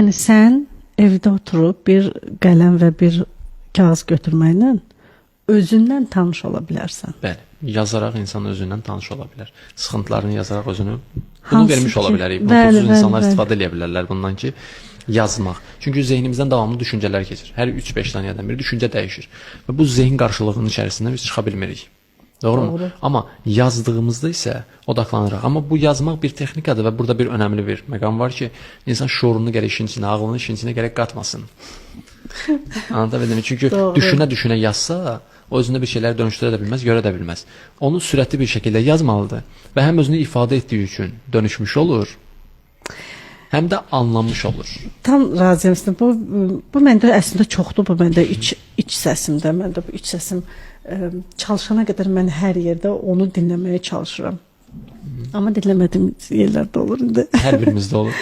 Yəni sən evdə oturub bir qələm və bir kağız götürməklə özündən tanış ola bilərsən. Bəli, yazaraq insan özündən tanış ola bilər. Sıxıntılarını yazaraq özünü bunu Hansı vermiş ola ki- bilərik. Bəli, Pulsuz bəli, insanlar bəli. istifadə edə bilərlər bundan ki, yazmaq. Çünki zehnimizdən davamlı düşüncələr keçir. Hər 3-5 saniyədən bir düşüncə dəyişir. Və bu zehin qarşılığının içərisindən biz çıxa bilmirik. Doğrumu? Doğru. Amma yazdığımızda isə odaqlanırıq. Amma bu yazmaq bir texnikadır və burada bir önəmli bir məqam var ki, insan şuurunu gərək işin içinə, ağlını işin içinə gərək qatmasın. Anlada bildim. Çünki Doğru. düşünə-düşünə yazsa, o özündə bir şeyləri dönüşdürə də bilməz, görə də bilməz. Onu sürətli bir şəkildə yazmalıdır və həm özünü ifadə etdiyi üçün dönüşmüş olur, həm də anlanmış olur. Tam razıyam sizlə. Bu məndə əslində çoxdur, bu məndə iç səsimdə. Məndə bu iç səsim çalışana qədər mən hər yerdə onu dinləməyə çalışıram. Amma dinləmədiyim yerlər də olur indi. Hər birimizdə olur.